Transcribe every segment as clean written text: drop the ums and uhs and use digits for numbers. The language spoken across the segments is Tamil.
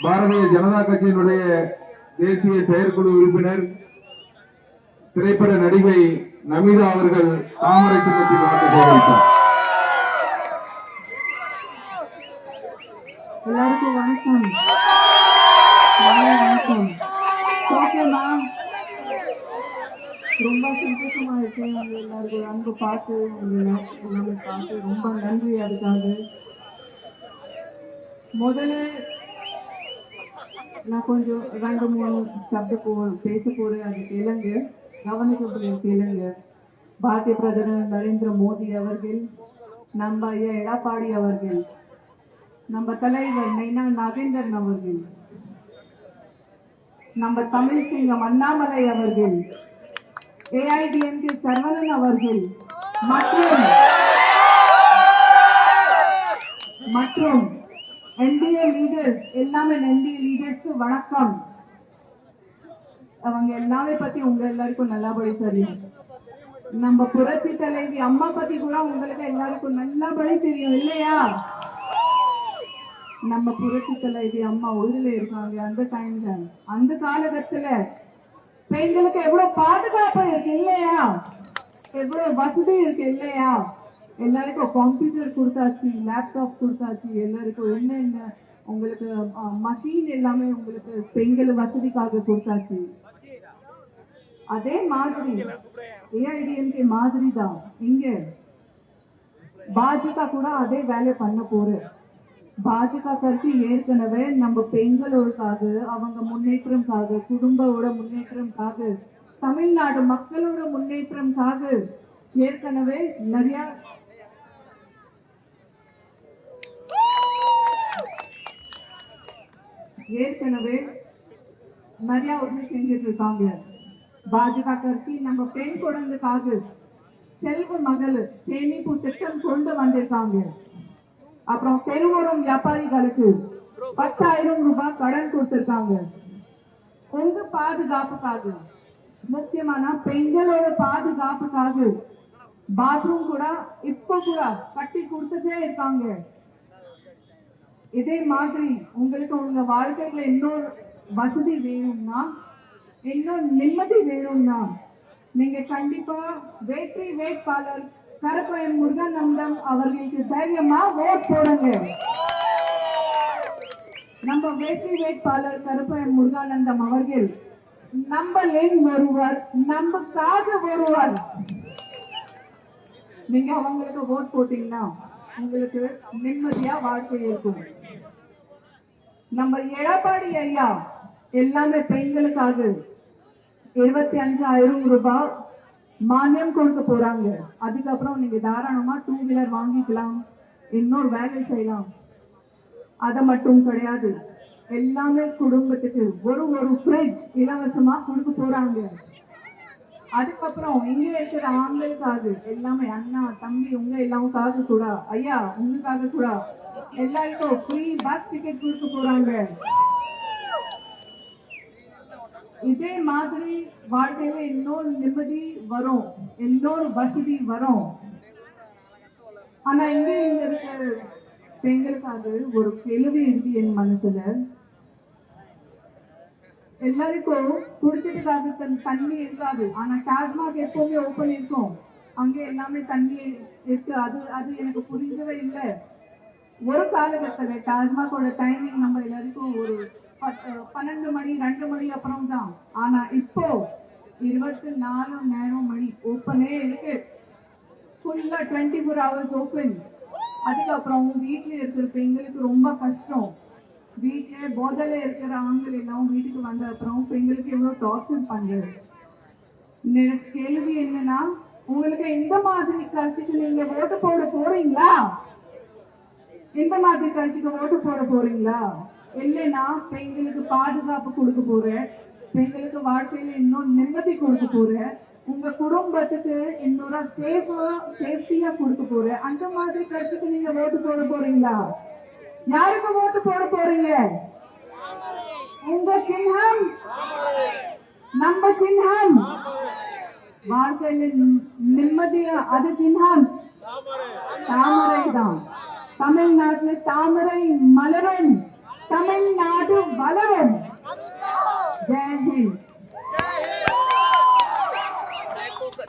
பாரதிய ஜனதா கட்சியினுடைய தேசிய செயற்குழு உறுப்பினர் திரைப்பட நடிகை நமிதா அவர்கள் தாமரை சின்னத்தில் வாக்கு சேகரித்தார். எல்லாருக்கும் வணக்கம். வணக்கம். ஓகேமா, ரொம்ப சந்தோஷமா இருக்கு. உங்க எல்லாருக்கும் அன்பு பார்த்து எல்லாமே பார்த்து ரொம்ப நன்றி. அதுக்காக முதல்ல நான் கொஞ்சம் 2-3 சப்தம் பேச போறேன். அது கேளுங்க, கவனிக்க கேளுங்க. பாரதிய பிரதமர் நரேந்திர மோடி அவர்கள், நம்ம ஐயா எடப்பாடி அவர்கள், நம்ம தலைவர் நைனா நாகேந்திரன் அவர்கள், நம்ம தமிழ் சிங்கம் அண்ணாமலை அவர்கள், ஏஐடிஎம்கே சரவணன் அவர்கள் மற்றும் என்டிஏ லீடர்ஸ், எல்லாமே என்டிஏ லீடர்ஸ்க்கு வணக்கம். அவங்க எல்லாமே பத்தி உங்க எல்லாருக்கும் நல்லபடி தெரியும். நம்ம புரட்சி தலைவி அம்மா பத்தி கூட உங்களுக்கு எல்லாருக்கும் நல்லபடி தெரியும் இல்லையா? நம்ம புரட்சி தலைவி அம்மா உயிரில இருக்காங்க. அந்த டைம்ல, அந்த காலகட்டத்துல பெண்களுக்கு எவ்வளவு பாதுகாப்பு இருக்கு இல்லையா? எவ்வளவு வசதி இருக்கு இல்லையா? எல்லாருக்கும் கம்ப்யூட்டர் கொடுத்தாச்சு, லேப்டாப் கொடுத்தாச்சு. எல்லாருக்கும் என்ன உங்களுக்கு மஷின் எல்லாமே உங்களுக்கு பெண்கள் வசதிக்காக கொடுத்தாச்சு. அதே மாதிரி ஏஐடிஎம்கே மாதிரி தான் இங்க பாஜக கூட அதே வேலை பண்ண போறேன். பாஜக கட்சி ஏற்கனவே நம்ம பெண்களோடுக்காக, அவங்க முன்னேற்றம்காக, குடும்பத்தோட முன்னேற்றம்காக, தமிழ்நாடு மக்களோட முன்னேற்றம்காக ஏற்கனவே நிறைய உதவி செஞ்சுட்டு இருக்காங்க. பாஜக கட்சி நம்ம பெண் குழந்தைக்காக செல்வ மகள் சேமிப்பு திட்டம் கொண்டு வந்திருக்காங்க. அப்புறம் தெருவோரம் வியாபாரிகளுக்கு 10,000 ரூபாய் கடன் கொடுத்திருக்காங்க. உங்க பாதுகாப்புக்காக, முக்கியமான பெண்களோட பாதுகாப்புக்காக பாத்ரூம் கூட இப்ப கூட கட்டி கொடுத்துட்டே இருக்காங்க. இதே மாதிரி உங்களுக்கு உங்க வாழ்க்கையில இன்னொரு வசதி வேணும்னா, இன்னும் நிம்மதி வேணும்னா, நீங்க கண்டிப்பா வெற்றி வேட்பாளர் கருப்பையன் முருகானந்தம் அவர்களுக்கு தைரியமா ஓட் போடுங்க. நம்ம வெற்றி வேட்பாளர் கருப்பையன் முருகானந்தம் அவர்கள் நம்மளின் ஒருவர், நமக்காக ஒருவர். நீங்க அவங்களுக்கு ஓட் போட்டீங்கன்னா உங்களுக்கு நிம்மதியா வாழ்க்கை இருக்கும். நம்ம எடப்பாடி ஐயா எல்லாமே பெண்களுக்காக 25,000 ரூபாய் மானியம் கொடுக்க போறாங்க. அதுக்கப்புறம் நீங்க தாராளமா 2 வீலர் வாங்கிக்கலாம், இன்னொரு வேலை செய்யலாம். அதை மட்டும் கிடையாது, எல்லாமே குடும்பத்துக்கு ஒரு ஃப்ரிட்ஜ் இலவசமா கொடுக்க போறாங்க. அதுக்கப்புறம் இங்க இருக்கிற ஆண்களுக்காக எல்லாமே அண்ணா தம்பி உங்க எல்லாருக்காக கூட, ஐயா உங்களுக்காக கூட எல்லாருக்கும் ஃப்ரீ பஸ் டிக்கெட் கொடுக்க போறாங்க. இதே மாதிரி வாழ்க்கையில இன்னொரு நிம்மதி வரும், இன்னொரு வசதி வரும். ஆனா இங்க இருக்கிற பெண்களுக்காக ஒரு கேள்வி இருக்கு என் மனசுல. எல்லாருக்கும் குடிச்சதுக்காக தண்ணி இருக்காது, ஆனா டாஸ்மாக் எப்பவுமே ஓப்பன் இருக்கும். அங்க எல்லாமே தண்ணி இருக்கு. அது எனக்கு புரிஞ்சவே இல்லை. ஒரு காலகட்டத்துல டாஸ்மாகோட டைமிங் நம்ம எல்லாருக்கும் ஒரு 12 மணி 2 மணி அப்புறம் தான். ஆனா இப்போ 24 மணி ஓப்பனே இருக்கு. ஃபுல்லா 24 ஹவர்ஸ் ஓப்பன். அதுக்கப்புறம் வீட்டுல இருக்கிற பெண்களுக்கு ரொம்ப கஷ்டம். வீட்டுல போதல இருக்கிற ஆண்கள் எல்லாம் வீட்டுக்கு வந்த அப்புறம் பெண்களுக்கு எவ்வளவு டார்ச்சர் பண்றது. கேள்வி என்னன்னா, உங்களுக்கு இந்த மாதிரி கட்சிக்கு நீங்க ஓட்டு போட போறீங்களா? இந்த மாதிரி கட்சிக்கு ஓட்டு போட போறீங்களா? இல்லைன்னா பெண்களுக்கு பாதுகாப்பு கொடுக்க போறேன், பெண்களுக்கு வாழ்க்கையில இன்னும் நிம்மதி கொடுக்க போறேன், உங்க குடும்பத்துக்கு இன்னொரு சேஃப்டியா கொடுக்க போறேன், அந்த மாதிரி கட்சிக்கு நீங்க ஓட்டு போட போறீங்களா? யாருக்கு ஓட்டு போட போறீங்க? உங்க சின்னம், நம்ம சின்னம், வாழ்க்கையில நிம்மதியா அது சின்னம் தாமரை தான். தமிழ்நாட்டுல தாமரை மலரும், தமிழ்நாடு வாழ்ந்து வளரும். ஜெய் ஹிந்த்.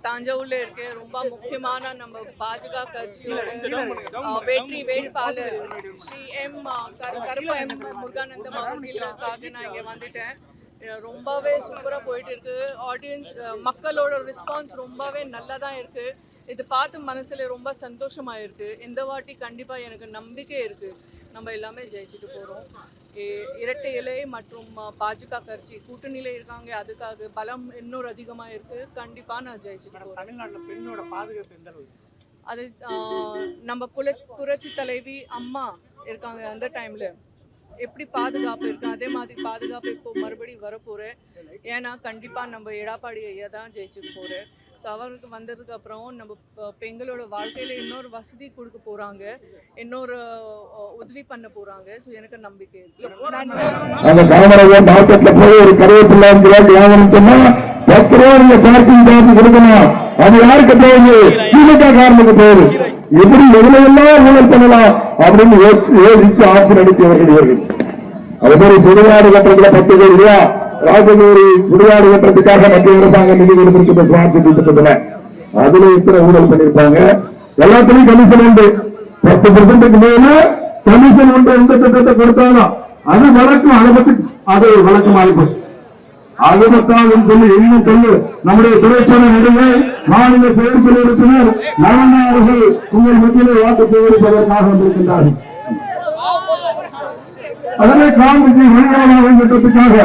தஞ்சாவூர்ல இருக்க ரொம்ப முக்கியமான நம்ம பாஜக கட்சியோட வெற்றி வேட்பாளர் ஸ்ரீ கருப்பா முருகானந்தம் அவர்களுக்காக நான் இங்க வந்துட்டேன். ரொம்பவே சூப்பரா போயிட்டு இருக்கு. ஆடியன்ஸ் மக்களோட ரெஸ்பான்ஸ் ரொம்பவே நல்லா தான் இருக்கு. இது பார்த்து மனசுல ரொம்ப சந்தோஷமா இருக்கு. இந்த வாட்டி கண்டிப்பா எனக்கு நம்பிக்கை இருக்கு, நம்ம எல்லாமே ஜெயிச்சுட்டு போறோம். இரட்டை இலை மற்றும் பாஜக கட்சி கூட்டணியில இருக்காங்க, அதுக்காக பலம் இன்னொரு அதிகமா இருக்கு. கண்டிப்பா நான் ஜெயிச்சுட்டு போறேன். தமிழ்நாட்டில் பெண்ணோட பாதுகாப்பு எந்த அளவுக்கு? அது நம்ம புரட்சி தலைவி அம்மா இருக்காங்க, அந்த டைம்ல எப்படி பாதுகாப்பு இருக்கு அதே மாதிரி பாதுகாப்பு இப்போ மறுபடியும் வரப்போறேன். ஏன்னா கண்டிப்பா நம்ம எடப்பாடி ஐயா தான் ஜெயிச்சுட்டு போறேன். ஸோ அவருக்கு வந்ததுக்கு அப்புறம் நம்ம பெண்களோட வாழ்க்கையில இன்னொரு வசதி கொடுக்க போறாங்க, இன்னொரு உதவி பண்ண போறாங்க. ஸோ எனக்கு நம்பிக்கை இருக்கு. அந்த காமராஜர் மார்க்கெட்ல போய் ஒரு கருவேப்பிள்ளை சொன்னா 10 ரூபா நீங்க பார்க்கிங் சார்ஜ் கொடுக்கணும். அது யாருக்கு போகுது? திமுக காரனுக்கு போகுது. எப்படி எதுலையெல்லாம் ஊழல் பண்ணலாம் அப்படின்னு யோசிச்சு ஆட்சி நடத்தியவர்கள் இவர்கள். அது மாதிரி சுடுகாடு கட்டுறதுல 10 கோடி ரூபா ராஜகோரி சுடுகாடு கட்டுறதுக்காக மத்திய அரசாங்கம் நிதி கொடுத்திருக்கிற ஸ்மார்ட் சிட்டி திட்டத்துல அதுல இத்தனை ஊழல் பண்ணிருப்பாங்க. எல்லாத்துலயும் கமிஷன் உண்டு. 10% மேல கமிஷன் உண்டு. எந்த திட்டத்தை கொடுத்தாலும் அது வழக்கம். அதை பத்தி அது ஒரு வழக்கம் ஆகிப்போச்சு. அது பத்தாதுன்னு சொல்லி இன்னும் சொல்லு நம்முடைய துறைக்கான நடுவே மாநில செயற்குழு உறுப்பினர் நவீன அவர்கள் உங்கள் மத்தியிலே வாக்கு சேகரிப்பதற்காக வந்திருக்கின்றார்கள். அதனை காங்கிரஸ் மனிதவள திட்டத்துக்காக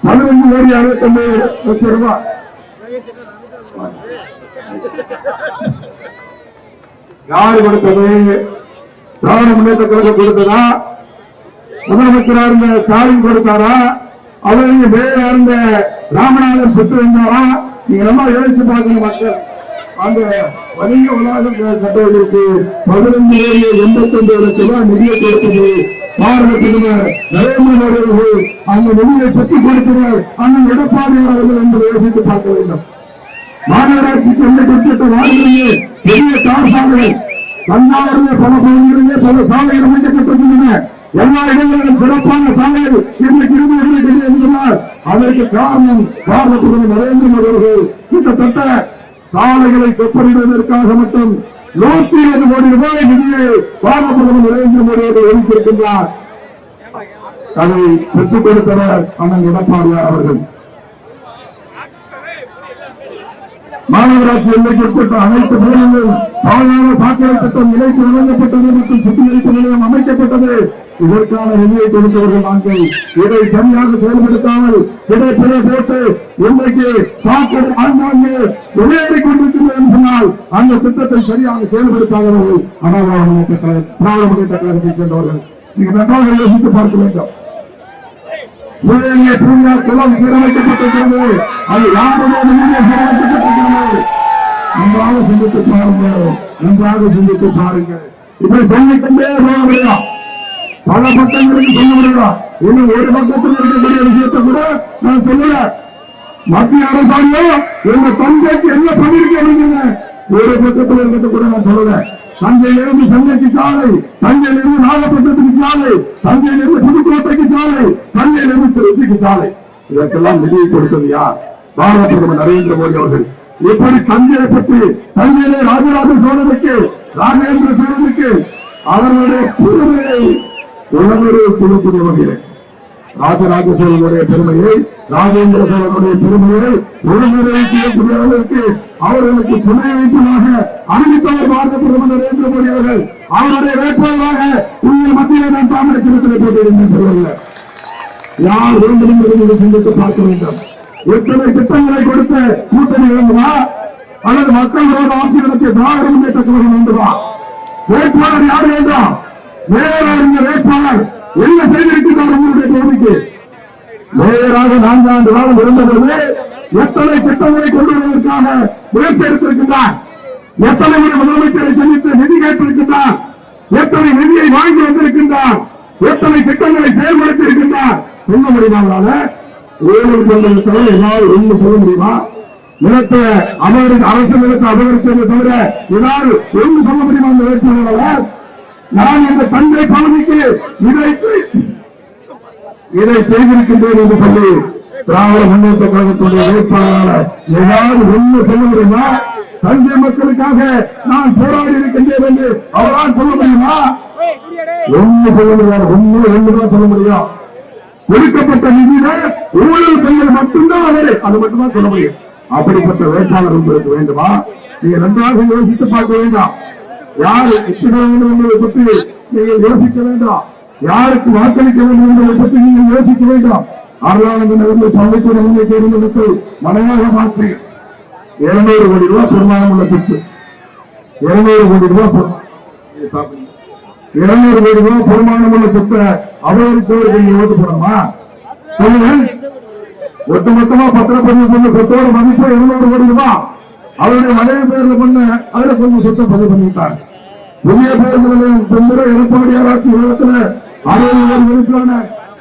15,69,00,000 ரூபாய் யாரு கொடுத்தது? திராவிட முன்னேற்ற கழகம் கொடுத்ததா? முதலமைச்சரா இருந்த ஸ்டாலின் கொடுத்தாரா? அவங்க வேற இருந்த ராமநாதன் சுட்டு வந்தாரா? நீங்க நல்லா யோசிச்சு பார்க்கணும். மக்கள் அந்த வணிக வளாகம் கட்டுவதற்கு 15,89,00,000 ரூபாய் நிதியை கொடுத்தது பாரத பிரதமர் நரேந்திர மோடி அவர்கள். அந்த நிதியை பற்றி கொடுத்தவர் அண்ணன் எடப்பாடி அவர்கள் என்பதை யோசித்து பார்க்க வேண்டும். மாநகராட்சிக்கு என்ன திட்டத்தை வாழ்க்கையே பெரிய தார் சாலைகள் தஞ்சாவூரிலே பல பகுதிகளிலே பல சாலைகள் அமைக்கப்பட்டிருக்கின்றன. எல்லா இடங்களிலும் சிறப்பான சாலைகள் இன்றைக்கு இருந்து என்றால் அதற்கு காரணம் பாரத பிரதமர் நரேந்திர மோடி அவர்கள். கிட்டத்தட்ட சாலைகளை செப்பனிடுவதற்காக மட்டும் 120 கோடி ரூபாய் நிதியை பாரத பிரதமர் நரேந்திர மோடி அவர்கள் ஒதுக்கியிருக்கின்றார். அதை பெற்றுக் கொடுத்தவர் அண்ணன் எடப்பாடியார் அவர்கள். மாநகராட்சி எல்லைக்கு உட்பட்ட அனைத்து பகுதிகளிலும் பாதுகாப்பு சாக்கடை திட்டம் இணைப்பு வழங்கப்பட்டது மற்றும் சுத்திகரிப்பு நிலையம் அமைக்கப்பட்டது. இதற்கான நிதியை கொடுத்தவர்கள் நாங்கள். இதை சரியாக செயல்படுத்தாமல் இடைப்பிழை போட்டு இன்றைக்கு சாக்கடை ஆங்காங்கே வெளியேறிக் கொண்டிருக்கிறது என்று சொன்னால் அந்த திட்டத்தை சரியாக செயல்படுத்தாதவர்கள் திராவிட முன்னேற்ற கழகத்தை சேர்ந்தவர்கள். நீங்க நன்றாக யோசித்து பார்க்க வேண்டும். சிவகங்கை பூங்கா குளம் சீரமைக்கப்பட்டிருக்கிறது. அது யாருடைய சீரமைக்கப்பட்டிருக்கிறது? நன்றாக சிந்தித்து பாருங்க, நன்றாக சிந்தித்து பாருங்க. இப்படி சொல்லிக்கொண்டே போக முடியும். பல பக்கங்களுக்கு சொல்ல முடியும். இன்னும் ஒரு பக்கத்தில் இருக்கக்கூடிய விஷயத்தை கூட நான் சொல்லல. மத்திய அரசாங்கம் எங்க தந்தைக்கு என்ன பண்ணிருக்கீங்க ஒரு பக்கத்தில் இருக்கிறத கூட நான் சொல்லல. தஞ்சையிலிருந்து சென்னைக்கு சாலை, தஞ்சையிலிருந்து நாகப்பட்டினத்துக்கு சாலை, தஞ்சையிலிருந்து புதுக்கோட்டைக்கு சாலை, தஞ்சையிலிருந்து திருச்சிக்கு சாலை. இதற்கெல்லாம் நிதியை கொடுத்தது யார்? பாரத பிரதமர் நரேந்திர மோடி அவர்கள். இப்படி தஞ்சையை பற்றி தஞ்சையிலே ராஜராஜ சோழனுக்கு ராஜேந்திர சோழனுக்கு அவர்களுடைய பெருமையை உணர்வு சொல்லக்கூடிய வகையில் ராஜராஜ சோழனுடைய பெருமையை ராஜேந்திர சோழனுடைய பெருமையை உணர்வு செய்யக்கூடிய அளவிற்கு அவர்களுக்கு துணை வைப்பதாக அறிவித்தவர் பாரத பிரதமர் நரேந்திர மோடி அவர்கள். அவருடைய வேட்பாளராக உங்கள் மத்தியிலே நான் தாமரை சின்னத்திலே போட்டியிருந்தேன். யார் விரும்புகிறது சிந்தித்து பார்க்க வேண்டும். எத்தனை திட்டங்களை கொடுத்த கூட்டணி வேண்டுமா அல்லது மக்கள் விரோத ஆட்சி நடத்திய திராவிட முன்னேற்ற கழகம் வேண்டுமா? வேட்பாளர் யார் வேண்டாம்? மேயராக இருந்த வேட்பாளர் என்ன செய்திருக்கிறார் உங்களுடைய தொகுதிக்கு? மேயராக 4 ஆண்டு காலம் இருந்தபொழுது எத்தனை திட்டங்களை கொண்டு வருவதற்காக முயற்சி எடுத்திருக்கின்றார்? எத்தனை முறை முதலமைச்சரை சந்தித்து நிதி கேட்டிருக்கின்றார்? எத்தனை நிதியை வாங்கி வந்திருக்கின்றார்? எத்தனை திட்டங்களை செயல்படுத்தி இருக்கின்றார்? சொல்ல முடியுமாங்களால ஊழல் கொண்டதை தவிர ஏதாவது ஒன்று சொல்ல முடியுமா? நிலத்தை அரசு நிலத்தை அபகரித்ததை தவிர ஏதாவது ஒன்று சொல்ல முடியுமா? அந்த வேட்பாளர் நான் இந்த தஞ்சை பகுதிக்கு இதை செய்திருக்கின்றேன் என்று சொல்லி திராவிட முன்னேற்ற கழகத்துடைய வேட்பாளரால் ஏதாவது ஒண்ணு சொல்ல முடியுமா? தஞ்சை மக்களுக்காக நான் போராடி இருக்கின்றேன் என்று அவரால் சொல்ல முடியுமா? ஒண்ணு சொல்ல முடியாது. ஒண்ணுதான் சொல்ல முடியும். கொடுக்கப்பட்ட நிதியில ஊழல் பெண்கள் மட்டும்தான் அது மட்டும்தான் சொல்ல முடியும். அப்படிப்பட்ட வேட்பாளர் உங்களுக்கு வேண்டுமா? நீங்க நன்றாக யோசித்து பார்க்க வேண்டாம். யார் வெற்றி பெற வேண்டும் என்பதை பற்றி நீங்கள் யோசிக்க வேண்டாம். யாருக்கு வாக்களிக்க வேண்டும் என்பதை பற்றி நீங்கள் யோசிக்க வேண்டாம். அருளானந்த நகரில் பள்ளிக்கூட முன்னேற்ற இருந்ததை மனையாக மாற்றி 200 கோடி ரூபாய் பெருமானம் உள்ள சொத்து, 200 கோடி ரூபாய் 200 கோடி ரூபாய் பெருமானம் உள்ள சொத்தை அபகரிச்சவருக்கு நீங்க ஓட்டு போடணுமா? சொல்லுங்க. ஒட்டுமொத்தமா பத்திரப்பதிவு பண்ண சொத்தோட மதிப்பு 200 கோடி ரூபாய். அவருடைய மனைவி பேர்ல பண்ண அதுல கொஞ்சம் சொத்தை பதிவு பண்ணிட்டாங்க. புதிய பேருந்து நிலையம் பொம்புற எடப்பாடியார் ஆட்சி காலத்துல 60 கோடி மதிப்பிலான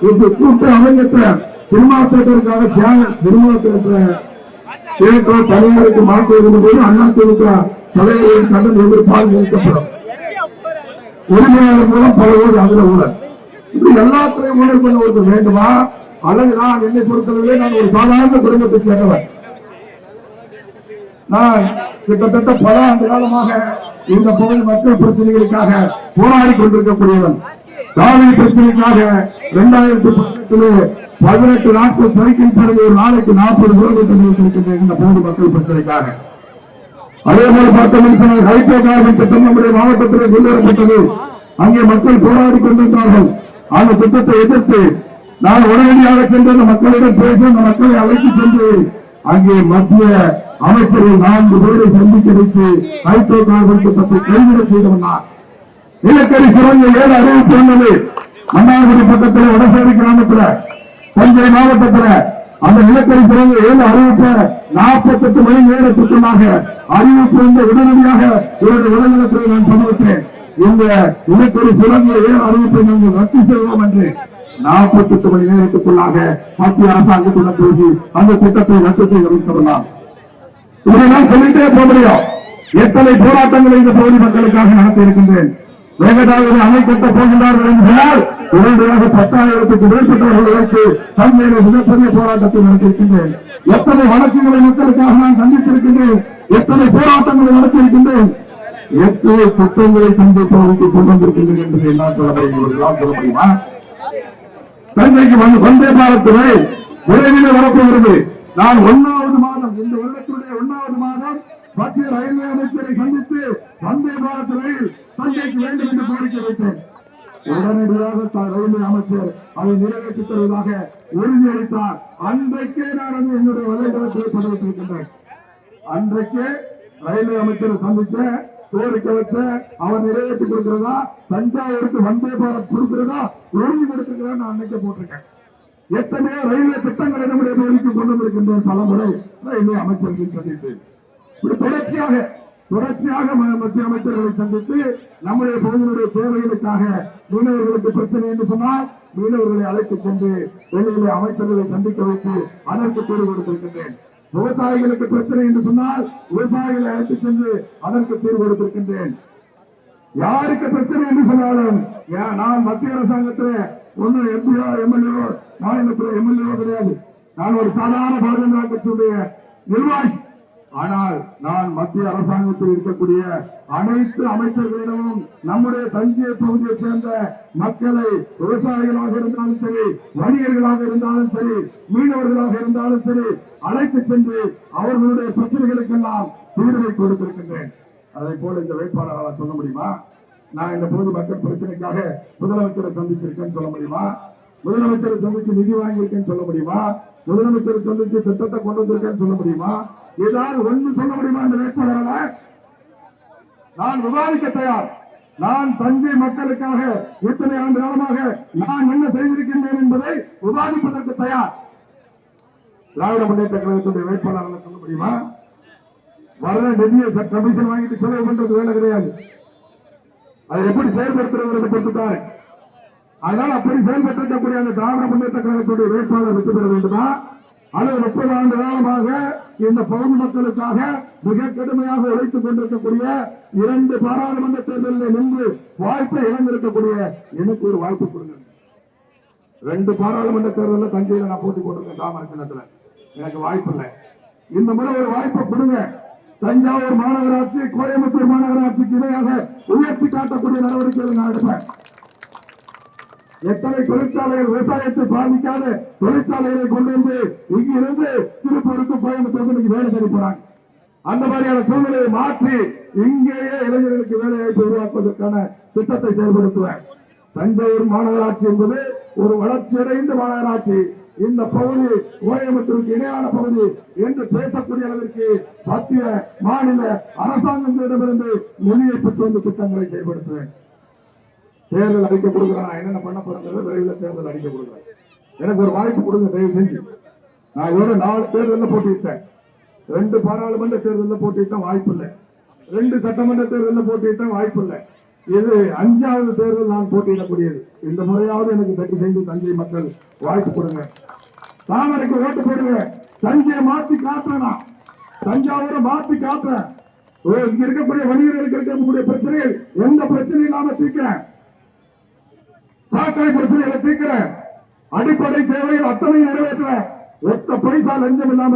கூட்டு அமைஞ்சத்தை சினிமா தியேட்டருக்காக சினிமா தியேட்டர் தனியாருக்கு மாற்ற இருந்தபோது அதிமுக தலைவரின் கடன் எதிர்ப்பால் நிறுத்தப்படும். உரிமையாளர் மூலம் பல கோடி அதுல ஊழல். இப்படி எல்லாத்திலையும் ஊழல் பண்ண ஒருத்தர் வேண்டுமா? அல்லது நான் என்னை பொறுத்தவரை நான் ஒரு சாதாரண குடும்பத்தை சேர்ந்தவர். நான் கிட்டத்தட்ட பல ஆண்டு காலமாக இந்த பகுதி மக்கள் பிரச்சனைகளுக்காக போராடி கொண்டிருக்கக்கூடியவன். காவிரி பிரச்சனைக்காக 2018 18 நாட்கள் சைக்கிள் பிறகு ஒரு நாளைக்கு 40 கிலோமீட்டர் இருக்கின்ற இந்த பகுதி மக்கள் பிரச்சனைக்காக. அதே போல பார்த்தோம் ஹைட்ரோ கார்பன் திட்டம் நம்முடைய மாவட்டத்திலே கொண்டு வரப்பட்டது. அங்கே மக்கள் போராடி கொண்டிருந்தார்கள். அந்த திட்டத்தை எதிர்த்து நான் உடனடியாக சென்று அந்த மக்களிடம் பேச அந்த மக்களை அழைத்து சென்று அங்கே மத்திய அமைச்சர்கள் 4 பேரை சந்திக்க வைத்து ஹைட்ரோ கார்பன் திட்டத்தை கைவிட செய்தவன் நான். நிலக்கரி சுரங்க 7 அறிவிப்பு வந்தது. மன்னார்குடி பக்கத்தில் வடசேரி கிராமத்தில் தஞ்சை மாவட்டத்தில் அந்த நிலக்கரி சுரங்க 7 அறிவிப்ப 48 மணி நேரத்துக்குள்ளாக அறிவிப்பு வந்து உடனடியாக இவருடைய உடல்நலத்தில் நான் பதிவிட்டேன். இந்த நிலக்கரி சுரங்க 7 அறிவிப்பை நாங்கள் ரத்து செய்வோம் என்று 48 மணி நேரத்துக்குள்ளாக மத்திய அரசாங்கத்துடன் பேசி அந்த திட்டத்தை ரத்து செய்ய வைத்தவர்களாம். இதை நான் சொல்லிட்டே போக முடியும். எத்தனை போராட்டங்களை இந்த பகுதி மக்களுக்காக நடத்தி இருக்கின்றேன். வேகதாக அணை கட்ட போகின்றார்கள் என்று சொன்னால் உடனடியாக 10,000க்கும் மேற்பட்டவர்களுக்கு தந்தையில மிகப்பெரிய போராட்டத்தை நடத்தியிருக்கின்றேன். எத்தனை வழக்குகளை மக்களுக்காக நான் சந்தித்திருக்கின்றேன். எத்தனை போராட்டங்களை நடத்தியிருக்கின்றேன். எத்தனை திட்டங்களை தந்தை பகுதிக்கு கொண்டு வந்திருக்கின்றேன் என்று என்னால் சொல்ல முடியுமா? தந்தைக்கு வந்தே பாரத் ரயில் விரைவில் வரப்போகிறது. நான் 1வது மாதம் இந்த வருடத்துடைய 1வது மாதம் மத்திய ரயில்வே அமைச்சரை சந்தித்து வந்தே பாரத் ரயில் தந்தைக்கு வேண்டும் என்று கோரிக்கை வைத்தேன். உடனடியாக ரயில்வே அமைச்சர் அதை நிறைவேற்றித் தருவதாக உறுதியளித்தார். அன்றைக்கே நான் என்னுடைய வலைதளத்தை பதிவிட்டிருக்கின்றேன். அன்றைக்கே ரயில்வே அமைச்சரை சந்திச்ச கோரிக்கை வச்ச அவர் நிறைவேற்றி கொடுக்கிறதா, தஞ்சாவூருக்கு வந்தே பாரத் கொடுக்கிறதா, உறுதி கொடுத்திருக்கிறதா நான் அன்னைக்கு போட்டிருக்கேன். எத்தனையோ ரயில்வே திட்டங்களை நம்முடைய பகுதிக்கு கொண்டு வந்திருக்கின்றேன். பல முறை ரயில்வே அமைச்சர்கள் சந்தித்து தொடர்ச்சியாக மத்திய அமைச்சர்களை சந்தித்து நம்முடைய பகுதியினுடைய தேவைகளுக்காக மீனவர்களுக்கு பிரச்சனை என்று சொன்னால் மீனவர்களை அழைத்து சென்று வெளியிலே அமைச்சர்களை சந்திக்க வைத்து அதற்கு தீர்வு கொடுத்திருக்கின்றேன். விவசாயிகளுக்கு பிரச்சனை என்று சொன்னால் விவசாயிகளை அழைத்து சென்று அதற்கு தீர்வு கொடுத்திருக்கின்றேன். யாருக்கு பிரச்சனை என்று சொன்னாலும் நான் மத்திய அரசாங்கத்தில் ஒன்னும் எம்பியோ எம்எல்ஏ மாநிலத்தில் எம்எல்ஏ கிடையாது. நான் ஒரு சாதாரண பாரதிய ஜனதா கட்சியுடைய நிர்வாகி. ஆனால் நான் மத்திய அரசாங்கத்தில் இருக்கக்கூடிய அனைத்து அமைச்சர்களிடமும் நம்முடைய தஞ்சை பகுதியை சேர்ந்த மக்களை விவசாயிகளாக இருந்தாலும் சரி, வணிகர்களாக இருந்தாலும் சரி, மீனவர்களாக இருந்தாலும் சரி அழைத்து சென்று அவர்களுடைய பிரச்சனைகளுக்கெல்லாம் தீர்வை கொடுத்திருக்கின்றேன். அதை போல இந்த வேட்பாளரால் சொல்ல முடியுமா? நான் இந்த பகுதி மக்கள் பிரச்சனைக்காக முதலமைச்சரை சந்திச்சிருக்கேன்னு சொல்ல முடியுமா? முதலமைச்சரை சந்திச்சு நிதி வாங்கியிருக்கேன்னு சொல்ல முடியுமா? முதலமைச்சரை சந்திச்சு திட்டத்தை கொண்டு வந்திருக்கேன்னு சொல்ல முடியுமா? ஏதாவது ஒன்று சொல்ல முடியுமா? இந்த வேட்பாளரால் நான் விவாதிக்க தயார். நான் தஞ்சை மக்களுக்காக இத்தனை ஆண்டு காலமாக நான் என்ன செய்திருக்கின்றேன் என்பதை விவாதிப்பதற்கு தயார். திராவிட முன்னேற்ற கழகத்துடைய வேட்பாளரால் சொல்ல முடியுமா? வர்ற நிதியை கமிஷன் வாங்கிட்டு செலவு பண்றது வேலை கிடையாது. அதை எப்படி செயல்படுத்துறது பொறுத்துட்டாரு. அதனால அப்படி செயல்பட்டிருக்கக்கூடிய அந்த திராவிட முன்னேற்ற கழகத்துடைய வேட்பாளர் வெற்றி பெற வேண்டுமா? அல்லது 30 ஆண்டு காலமாக இந்த பகுதி மக்களுக்காக மிக கடுமையாக உழைத்துக் கொண்டிருக்கக்கூடிய 2 பாராளுமன்ற தேர்தலில் நின்று வாய்ப்பை இழந்திருக்கக்கூடிய எனக்கு ஒரு வாய்ப்பு கொடுங்க. 2 பாராளுமன்ற தேர்தலில் தஞ்சையில நான் போட்டி போட்டிருக்கேன் தாமரை சின்னத்துல. எனக்கு வாய்ப்பு இல்லை. இந்த முறை ஒரு வாய்ப்பை கொடுங்க. தஞ்சாவூர் மாநகராட்சி கோயம்புத்தூர் மாநகராட்சிக்கு இணையாக உயர்த்தி காட்டக்கூடிய நடவடிக்கைகளை நான் எடுப்பேன். எத்தனை தொழிற்சாலைகள் விவசாயத்தை பாதிக்காத தொழிற்சாலைகளை கொண்டு வந்து இங்கிருந்து திருப்பூருக்கு கோயம்புத்தூருக்கு வேலை தேடி போறாங்க. அந்த மாதிரியான சூழ்நிலையை மாற்றி இங்கேயே இளைஞர்களுக்கு வேலை வாய்ப்பு உருவாக்குவதற்கான திட்டத்தை செயல்படுத்துவேன். தஞ்சாவூர் மாநகராட்சி என்பது ஒரு வளர்ச்சியடைந்த மாநகராட்சி. இந்த பகுதி கோயம்புத்தூருக்கு இணையான பகுதி என்று பேசக்கூடிய அளவிற்கு மத்திய மாநில அரசாங்கங்களிடமிருந்து நிதியை பெற்று வந்த திட்டங்களை செயல்படுத்துவேன். தேர்தல் அறிக்கை கொடுக்குறேன். நான் என்னென்ன பண்ண போறேன் விரைவில் தேர்தல் அறிக்கை கொடுக்குறேன். எனக்கு ஒரு வாய்ப்பு கொடுங்க தயவு செஞ்சு. நான் இதோட 4 தேர்தலில் போட்டியிட்டேன். 2 பாராளுமன்ற தேர்தலில் போட்டியிட்டேன், வாய்ப்பு இல்லை. 2 சட்டமன்ற தேர்தலில் போட்டியிட்டேன், வாய்ப்பு இல்லை. இது 5வது தேர்தல் நான் போட்டியிடக்கூடியது. இந்த முறையாவது எனக்கு தயவு செய்து தஞ்சை மக்கள் வாய்ப்பு கொடுங்க. தாமரைக்கு ஓட்டு போடுங்க. தஞ்சையை மாற்றி காட்டுறேன். தஞ்சாவூரை மாற்றி காட்டுறேன். இங்க இருக்கக்கூடிய வணிகர்களுக்கு இருக்கக்கூடிய பிரச்சனைகள் எந்த பிரச்சனையும் இல்லாம தீர்க்கிறேன். சாக்கடை பிரச்சனைகளை தீர்க்கிறேன். அடிப்படை தேவைகள் அத்தனை நிறைவேற்றுறேன். ஒத்த பைசா லஞ்சம் இல்லாம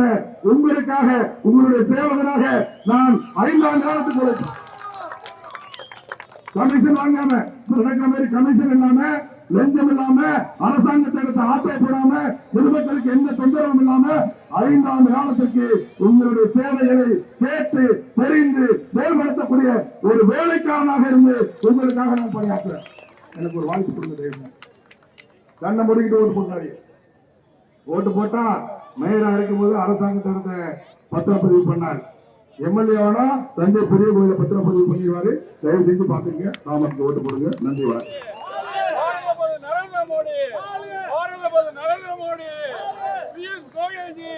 உங்களுக்காக உங்களுடைய சேவகனாக நான் 5 ஆண்டு காலத்துக்கு கமிஷன் வாங்காம நடக்கிற மாதிரி கமிஷன் இல்லாம லஞ்சம் இல்லாம அரசாங்கத்தை எடுத்து ஆட்டை போடாம பொதுமக்களுக்கு எந்த தொந்தரவும் இல்லாம 5 ஆண்டு காலத்திற்கு உங்களுடைய தேவைகளை கேட்டு தெரிந்து செயல்படுத்தக்கூடிய ஒரு வேலைக்காரனாக இருந்து உங்களுக்காக நான் பணியாற்றுறேன். எனக்கு ஒரு வாய்ப்பு கொடுங்க தயவு. கண்ணை முடிக்கிட்டு ஓட்டு போட்டாரு. ஓட்டு போட்டா மேயரா இருக்கும் போது அரசாங்கத்தை எடுத்த பத்திரப்பதிவு பண்ணார். எம்எல்ஏவானா தஞ்சை பெரிய கோயில பத்திரப்பதிவு பண்ணிடுவாரு. தயவு செஞ்சு பாத்துங்க. தாமரைக்கு ஓட்டு போடுங்க. நன்றி. நரேந்திர மோடி பியூஷ் கோயல் ஜி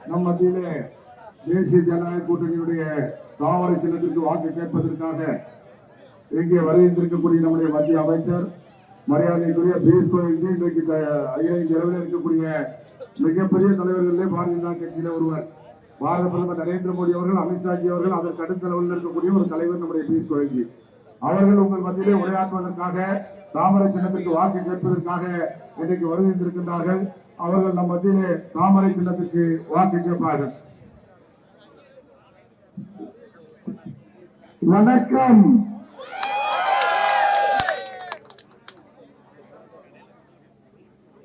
நம் மத்தியிலே தேசிய ஜனநாயக கூட்டணியுடைய தாமரை சின்னத்திற்கு வாக்கு கேட்பதற்காக இங்கே வருகின்றிருக்கக்கூடிய நம்முடைய மத்திய அமைச்சர் மரியாதைக்குரிய பியூஷ் கோயல்ஜி இன்றைக்கு அகில இந்திய அளவில் இருக்கக்கூடிய மிகப்பெரிய தலைவர்களே பாரதிய ஜனதா கட்சியில ஒருவர். பாரத பிரதமர் நரேந்திர மோடி அவர்கள், அமித்ஷாஜி அவர்கள், அதற்கு அடுத்த லெவலில் இருக்கக்கூடிய ஒரு தலைவர் நம்முடைய பியூஷ் கோயல்ஜி அவர்கள் உங்கள் மத்தியிலே உரையாற்றுவதற்காக தாமரை சின்னத்திற்கு வாக்கு கேட்பதற்காக இன்றைக்கு வருகின்றிருக்கின்றார்கள். அவர்கள் நம் மத்தியிலே தாமரை சின்னத்திற்கு வாக்கு கேட்பார்கள். வணக்கம்.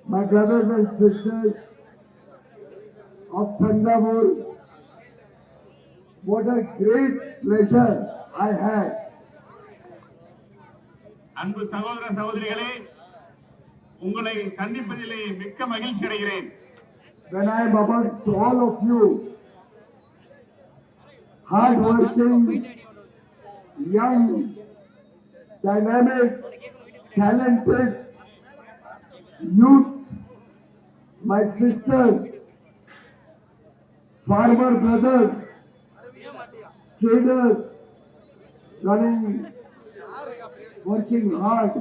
My brothers and sisters of Thanjavur, what a great pleasure I had. அன்பு சகோதர சகோதரிகளே, உங்களை சந்திப்பதிலே மிக்க மகிழ்ச்சி அடைகிறேன். When I am amongst all of you, hard-working, young, dynamic, talented youth, my sisters, farmer brothers, traders, working hard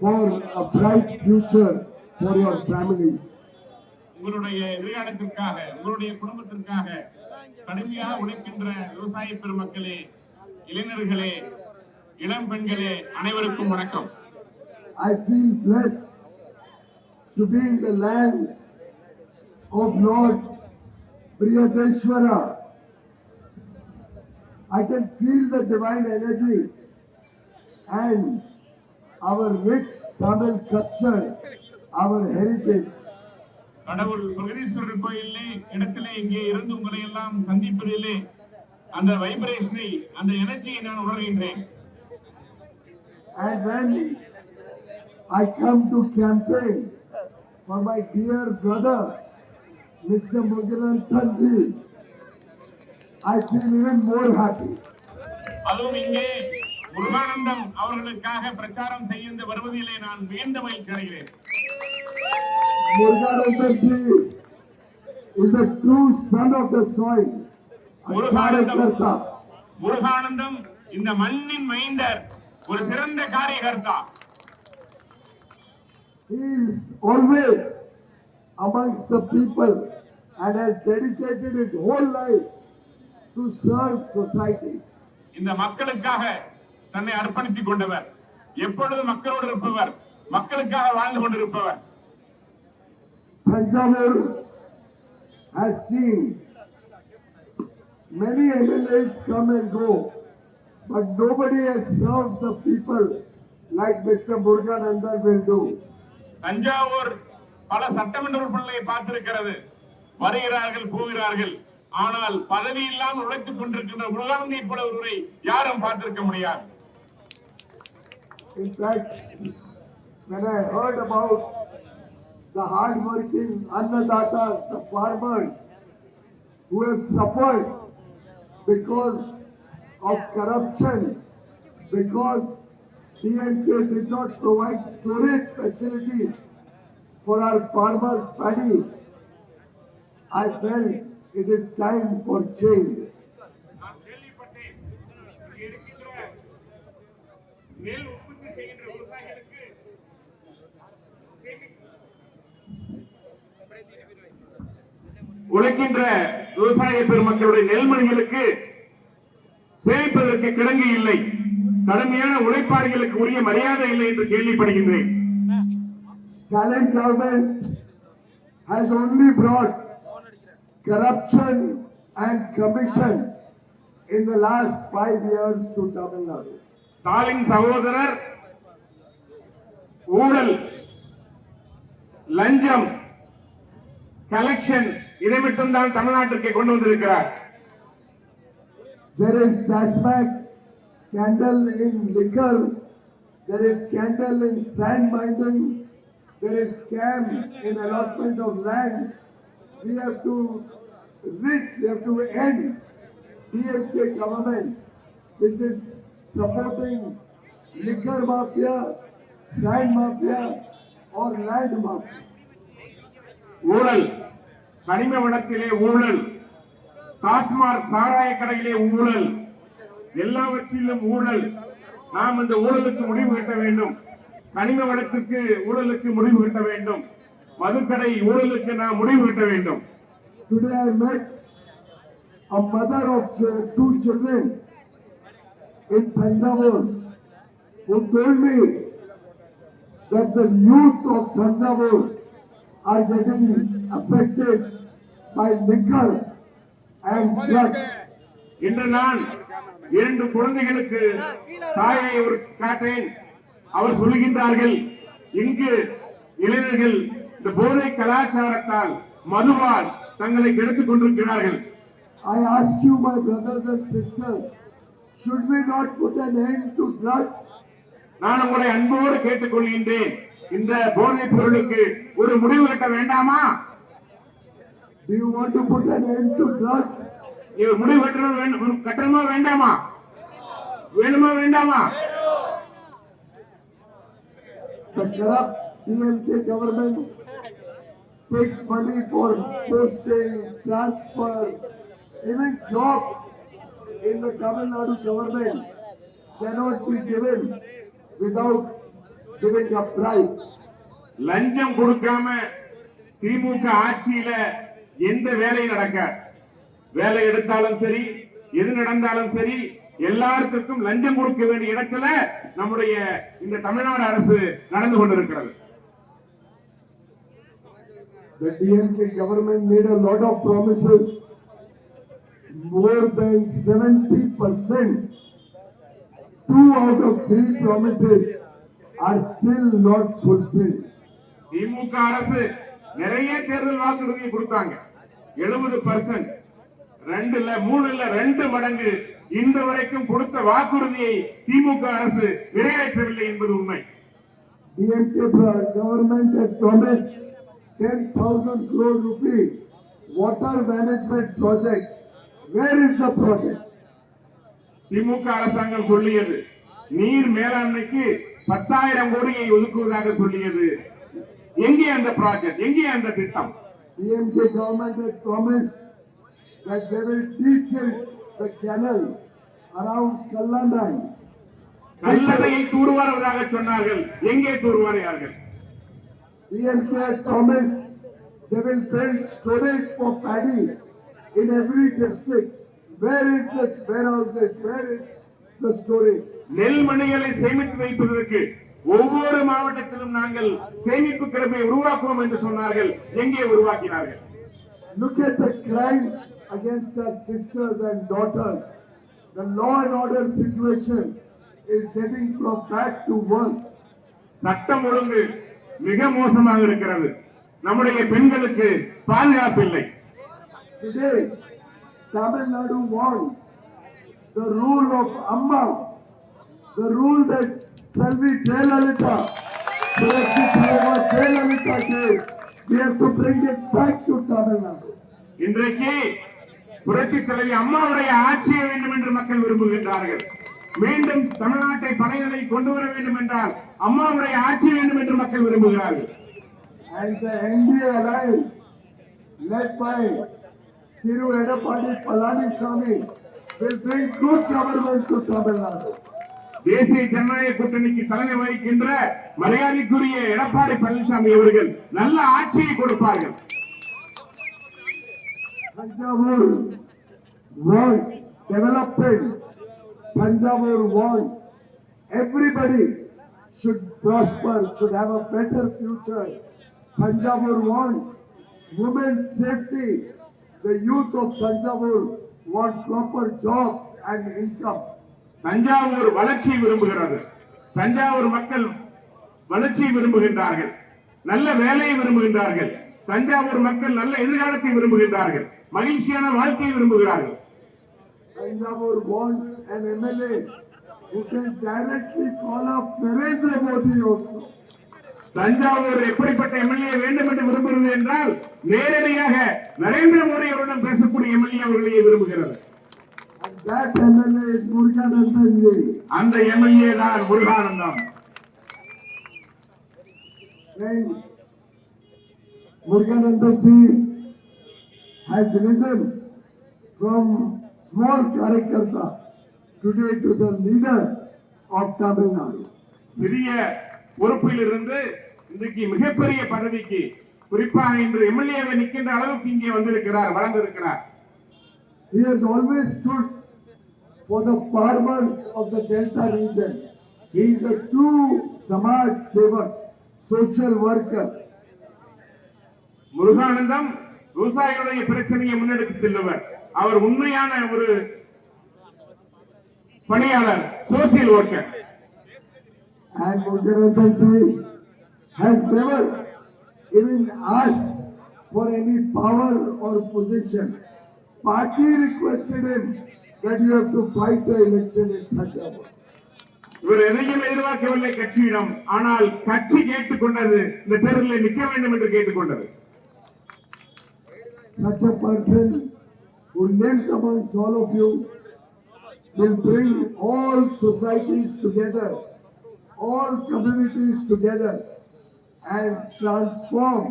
for a bright future for your families. உங்களுடைய எதிர்காலத்திற்காக, உங்களுடைய குடும்பத்திற்காக கடுமையாக உழைக்கின்ற விவசாய பெருமக்களே, இளைஞர்களே, இளம் பெண்களே அனைவருக்கும் வணக்கம். I feel blessed to be in the land of Lord Brihadeshwara. I can feel the divine energy and our rich Tamil culture, our heritage. கடவுள் பிரகதீஸ்வரர் கோயிலே இடத்திலே இங்கே இருந்து உங்களை எல்லாம் சந்திப்பதிலே அந்த வைப்ரேஷனை, அந்த எனர்ஜியை நான் உணர்கின்றேன். And when I come to campaign for my dear brother, Mr. Muruganandanji, I feel even more happy. அதுவும் இங்கே முருகானந்தம் அவர்களுக்காக பிரச்சாரம் செய்ய வருவதிலே நான் மிகுந்த மகிழ்ச்சி அடைகிறேன். Muruganandanji is a true son of the soil, a Karyakarta. Muruganandam இந்த மண்ணின் மைந்தர், ஒரு சிறந்த காரியகர்த்தா. He is always amongst the people and has dedicated his whole life to serve society. இந்த மக்களுக்காக தன்னை அர்ப்பணித்துக் கொண்டவர், எப்பொழுதும் மக்களோடு இருப்பவர், மக்களுக்காக வாழ்ந்து கொண்டிருப்பவர். Thanjavur has seen many MLAs come and go, but nobody has served the people like Mr. Muruganandan will do. Thanjavur பல சட்டமன்ற உறுப்பினர்களை பார்த்திருக்கிறது, வருகிறார்கள் போகிறார்கள், ஆனால் பதவி இல்லாமல் உழைத்துக் கொண்டிருக்கின்ற முருகானந்தை போல ஒருவரை யாரும் பார்த்திருக்க முடியாது. In fact, when I heard about the hard-working Annadatas, the farmers who have suffered because of corruption, because DMK did not provide storage facilities for our farmers' paddy, I felt it is time for change. நான் கேள்விப்பட்டேன், இங்கே இருக்கின்ற நெல் உற்பத்தி செய்கின்ற விவசாயிகளுக்கு உழைக்கின்ற விவசாய பெருமக்களுடைய நெல்மணிகளுக்கு சேமிப்பதற்கு கிடங்கு இல்லை, கடுமையான உழைப்பாளிகளுக்கு உரிய மரியாதை இல்லை என்று கேள்விப்படுகின்றேன். Stalin government has only brought corruption and commission in the last 5 years to Tamil Nadu. Stalin சகோதரர் ஊழல், லஞ்சம், கலெக்ஷன் இதை மட்டும்தான் தமிழ்நாட்டிற்கு கொண்டு வந்திருக்கிறார். There is TASMAC scandal in liquor, there is scandal in sand mining, there is scam in allotment of land. We have to end DMK government which is supporting liquor mafia, sand mafia or land mafia. ஊழல், கனிம வளத்திலே ஊழல், டாஸ்மாக் சாராய கடையிலே ஊழல், எல்லாவற்றிலும் ஊழல். நாம் இந்த ஊழலுக்கு முடிவு கட்ட வேண்டும். கனிம வளத்திற்கு ஊழலுக்கு முடிவு கட்ட வேண்டும். மதுக்கடை ஊழலுக்கு நாம் முடிவு கட்ட வேண்டும். Today I met a mother of 2 children in Thanjavur who told me that the youth of Thanjavur are getting affected by liquor and drugs. இன்று நான் 2 குழந்தைகளுக்கு தாயை ஒரு காட்டேன். அவர் சொல்லுகின்றார்கள், இங்கு இளைஞர்கள் இந்த போதை கலாச்சாரத்தால், மதுவால் தங்களை கெடுத்துக் கொண்டிருக்கிறார்கள். I ask you, my brothers and sisters, should we not put an end to drugs? நான் உங்களை அன்போடு கேட்டுக் கொள்கின்றேன், இந்த போதைப் பொருளுக்கு ஒரு முடிவு கட்ட வேண்டாமா? Do you want to put an end to drugs? நீ ஒரு முடிவு கட்டணுமா வேண்டாமா? வேணுமா வேண்டாமா? The corrupt DMK government takes money for posting, transfer, even jobs in the Tamil Nadu government cannot be given without giving a bribe. லஞ்சம் கொடுக்காம திமுக ஆட்சியில எந்த வேலை நடக்க, வேலை எடுத்தாலும் சரி, எது நடந்தாலும் சரி, எல்லாத்துக்கும் லஞ்சம் கொடுக்க வேண்டிய இடத்துல நம்முடைய இந்த தமிழ்நாடு அரசு நடந்து கொண்டிருக்கிறது. The DMK government made a lot of promises. More than 70%. 2 out of 3 promises are still not fulfilled. திமுக அரசு நிறைய தேர்தல் வாக்குறுதியை கொடுத்தாங்க. 70%, 2 இல்ல 3 இல்ல 2 மடங்கு இன்று வரைக்கும் கொடுத்த வாக்குறுதியை திமுக அரசு நிறைவேற்றவில்லை என்பது உண்மை. DMK government had promised 10,000 crore rupee water management project. Where is the project? திமுக அரசாங்கம் சொல்லியது நீர் மேலாண்மைக்கு 10,000 கோடியை ஒதுக்குவதாக சொல்லியது. எங்கே அந்த ப்ராஜெக்ட், எங்கே அந்த திட்டம்? DMK government had promised that they will desilt the canals around Kallandai. கல்லணையை தூர்வாருவதாக சொன்னார்கள். எங்கே தூர்வாரியார்கள்? DMK had promised they will build storage for paddy in every district. Where is the warehouses? Where is the storage? நெல் மணிகளை சேமித்து வைப்பதற்கு ஒவ்வொரு மாவட்டத்திலும் நாங்கள் சேமிப்பு கிடப்பை உருவாக்குவோம் என்று சொன்னார்கள். எங்கே உருவாக்கினார்கள்? Look at the crimes against our sisters and daughters. The law and order situation is getting from bad to worse. சட்டம் ஒழுங்கு மிக மோசமாக இருக்கிறது. நம்முடைய பெண்களுக்கு பாதுகாப்பு இல்லை. Today, Tamil Nadu wants the rule of Amma, the rule that Selvi Jayalalitha, Jayalalitha gave. We have to bring it back to Tamil Nadu. இன்றைக்கு புரட்சி தலைவி அம்மாவுடைய ஆட்சியை வேண்டும் என்று மக்கள் விரும்புகின்றார்கள். மீண்டும் தமிழ்நாட்டை பழையதை கொண்டு வர வேண்டும் என்றால் அம்மாவுடைய ஆட்சி வேண்டும் என்று மக்கள் விரும்புகிறார்கள். And the NDA alliance led by Thiru Edappadi Palaniswamy will bring good government to Tamil Nadu. தேசிய ஜனநாயக கூட்டணிக்கு தலைமை வகிக்கின்ற மரியாதைக்குரிய எடப்பாடி பழனிசாமி அவர்கள் நல்ல ஆட்சியை கொடுப்பார்கள். Thanjavur wants development. Thanjavur wants everybody should prosper, should have a better future. Thanjavur wants women's safety. The youth of Thanjavur want proper jobs and income. Thanjavur வளர்ச்சி விரும்புகிறது. தஞ்சாவூர் மக்கள் வளர்ச்சி விரும்புகின்றார்கள். நல்ல வேலையை விரும்புகின்றார்கள். தஞ்சாவூர் மக்கள் நல்ல எதிர்காலத்தை விரும்புகின்றார்கள். மகிழ்ச்சியான வாழ்க்கையை விரும்புகிறார்கள். Thanjavur wants an MLA who can directly call up Narendra Modi also. Thanjavur எப்படிப்பட்ட எம்எல்ஏ வேண்டும் என்று விரும்புகிறது என்றால் நேரடியாக நரேந்திர மோடி அவருடன் பேசக்கூடிய எம்எல்ஏ அவர்களையே விரும்புகிறது. And that MLA is Muruganandan ji. அந்த எம்எல்ஏ தான் Muruganandam. Friends, Muruganandan ji has risen from small Karyakarta today to the leader of Tamil Nadu. சிறிய பொறுப்பில் இருந்து இன்றைக்கு மிகப்பெரிய பதவிக்கு குறிப்பாக இன்று எம்எல்ஏவை நிற்கின்ற அளவுக்கு இங்கே வந்திருக்கிறார், வளர்ந்திருக்கிறார். He has always stood for the farmers of the Delta region. He is a true Samaj Sevak, social worker. Muruganandam விவசாயிகளுடைய பிரச்சனையை முன்னெடுத்து செல்லுவர். அவர் உண்மையான ஒரு பணியாளர், social worker. And Muruganandan ji has never even asked for any power or position. Party requested him that you have to fight the election in Thanjavur. இவர் எதையும் எதிர்பார்க்கவில்லை கட்சியிடம். ஆனால் கட்சி கேட்டுக்கொண்டது இந்த தேர்தலில் நிற்க வேண்டும் என்று கேட்டுக்கொண்டது. Such a person who lives amongst all of you will bring all societies together, all communities together and transform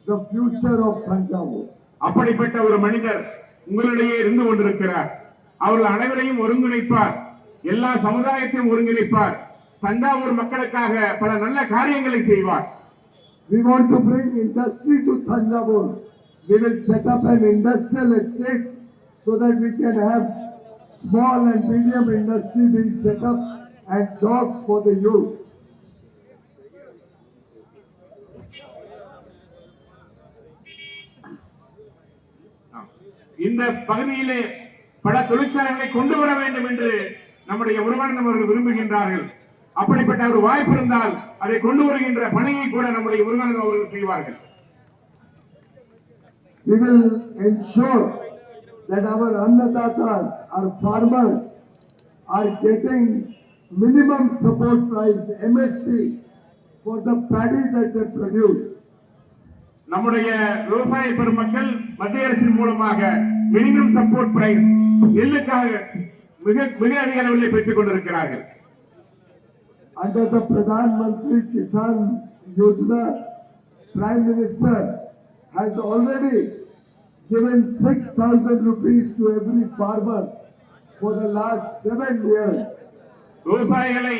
the future of Thanjavur. அப்படிப்பட்ட ஒரு மனிதர் உங்களிடையே இருந்து கொண்டிருக்கிறார். அவர்கள் அனைவரையும் ஒருங்கிணைப்பார், எல்லா சமுதாயத்தையும் ஒருங்கிணைப்பார், தஞ்சாவூர் மக்களுக்காக பல நல்ல காரியங்களை செய்வார். We want to bring industry to Thanjavur. We will set up an industrial estate so that we can have small and medium industry being set up and jobs for the youth. இந்த பகுதியிலே பல தொழிற்சாலைகளை கொண்டு வர வேண்டும் என்று நம்முடைய முருகானந்தம் அவர்கள் விரும்புகின்றார்கள். அப்படிப்பட்ட ஒரு வாய்ப்பு இருந்தால் அதை கொண்டு வருகின்ற பணியை கூட நம்முடைய முருகானந்தம் அவர்கள் செய்வார்கள். We will ensure that our annadatas, our farmers, are getting minimum support price MSP for the paddy that they produce. நம்முடைய விவசாய பெருமக்கள் மத்திய அரசின் மூலமாக மினிமம் சப்போர்ட் பிரைஸ் நெல்லுக்காக மிக மிக அதிக அளவில் பெற்றுக் கொண்டிருக்கிறார்கள். Under the Pradhan Mantri Kisan Yojana, Prime Minister has already given 6,000 rupees to every farmer for the last 7 years. விவசாயிகளை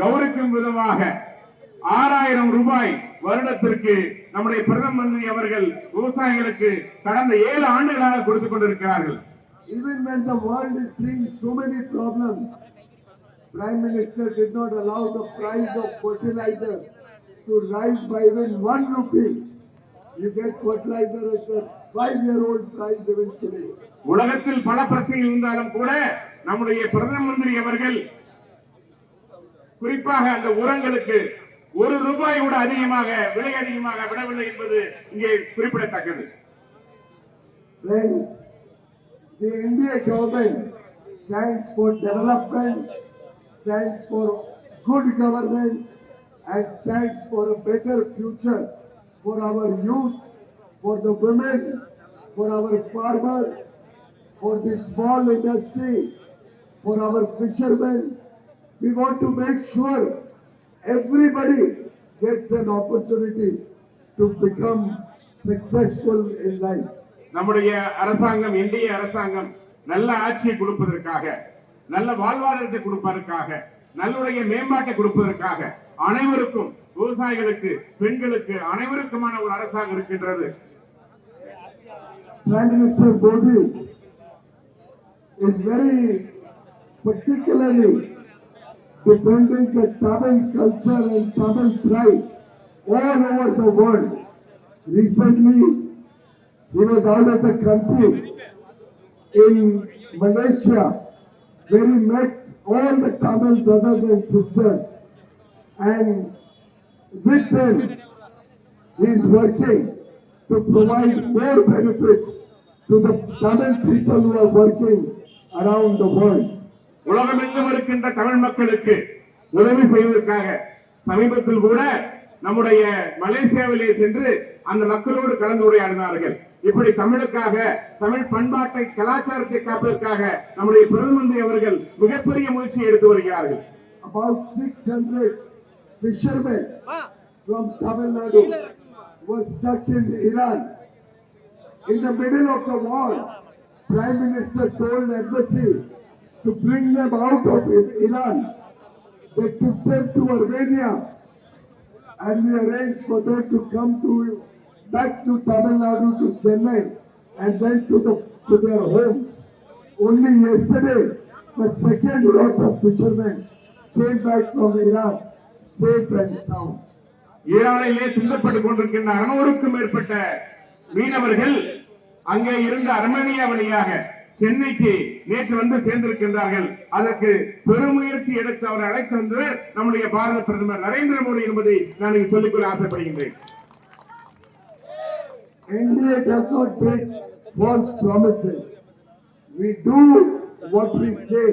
கௌரவிக்கும் விதமாக 6,000 ரூபாய் வருடத்திற்கு நம்முடைய பிரதம மந்திரி அவர்கள் விவசாயிகளுக்கு கடந்த 7 ஆண்டுகளாக கொடுத்துக் கொண்டிருக்கிறார்கள். Even when the world is seeing so many problems, Prime Minister did not allow the price of fertilizer to rise by even 1 rupee. You get fertilizer at the 5-year-old price even today. உலகத்தில் பல பிரச்சனைகள் இருந்தாலும் கூட நம்முடைய பிரதம மந்திரி அவர்கள் குறிப்பாக அந்த உரங்களுக்கு 1 ரூபாய் கூட அதிகமாக விலை அதிகமாக விடவில்லை என்பது இங்கே குறிப்பிடத்தக்கது. Friends, the India government stands for development, stands for good governance, and stands for a better future for our youth, for the women, for our farmers, for the small industry, for our fishermen. We want to make sure everybody gets an opportunity to become successful in life. நம்முடைய அரசாங்கம் இந்திய அரசாங்கம் நல்ல ஆட்சியை கொடுப்பதற்காக நல்ல வாழ்வாதாரத்தை கொடுப்பதற்காக நல்லுடைய மேம்பாட்டை கொடுப்பதற்காக அனைவருக்கும் விவசாயிகளுக்கு பெண்களுக்கு அனைவருக்குமான ஒரு அரசாங்கம் இருக்கின்றது. Prime Minister Modi is very particularly defending the Tamil culture and Tamil pride all over the world. Recently, he was out of the country in Malaysia, where he met all the Tamil brothers and sisters, and with them, he is working to provide more benefits to the Tamil people who are working around the world. உலகமெங்கும் இருக்கின்ற தமிழ் மக்களுக்கு உதவி செய்வதற்காக சமீபத்தில் கூட நம்முடைய மலேசியாவிலே சென்று அந்த மக்களோடு கலந்துரையாடினார்கள். இப்படி தமிழுக்காக தமிழ் பண்பாட்டை கலாச்சாரத்தை காப்பதற்காக நம்முடைய பிரதம மந்திரி அவர்கள் மிகப்பெரிய முயற்சியை எடுத்து வருகிறார்கள். About 600 fishermen from Tamil Nadu were stuck in Iran. In the middle of the war, Prime Minister told embassy to bring them out of Iran. They took them to Armenia, and we arranged for them to come back to Tamil Nadu, to Chennai, and then to their homes. Only yesterday, the second lot of fishermen came back from Iran, safe and sound. ஈரானிலே துன்பப்பட்டுக் கொண்டிருக்கின்ற 600க்கும் மேற்பட்ட மீனவர்கள் அங்கே இருந்த அர்மேனியா வழியாக சென்னைக்கு நேற்று வந்து சேர்ந்திருக்கின்றார்கள். அதற்கு பெருமுயற்சி எடுத்து அவரை அழைத்து வந்தவர் நம்முடைய பாரத பிரதமர் நரேந்திர மோடி என்பதை நான் இங்கு சொல்லிக்கொள்ள ஆசைப்படுகின்றேன். India does not break false promises. We do what we say,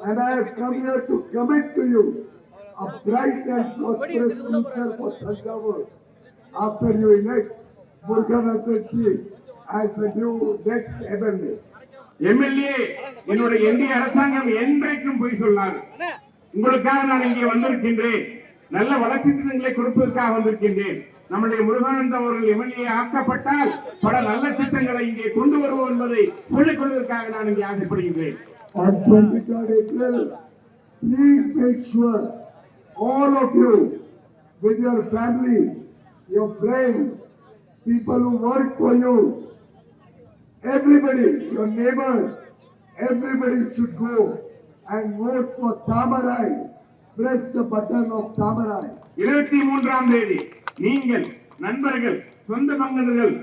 and I have come here to commit to you a bright and prosperous future for Thanjavur after you elect Muruganathan Ji as the new next MLA. MLA என்னுடைய இந்திய அரசாங்கம் என்றைக்கும் போய் சொல்லாது. உங்களுக்காக நான் இங்கே வந்திருக்கின்றேன். நல்ல வளர்ச்சி திட்டங்களை கொடுப்பதற்காக வந்திருக்கின்றேன். நம்முடைய முருகானந்தம் அவர்கள் எம்எல்ஏ ஆக்கப்பட்டால் பல நல்ல திட்டங்களை இங்கே கொண்டு வருவோம் என்பதை சொல்லிக் கொள்வதற்காக நான் இங்கே ஆசைப்படுகின்றேன். On 23rd April, please make sure all of you, with your family, your friends, people who work for you, everybody, your neighbors, everybody should go and vote for Tamarai. Press the button of Tamarai. 23ஆம் தேதி நீங்கள் நண்பர்கள், சொந்த பந்தங்கள்,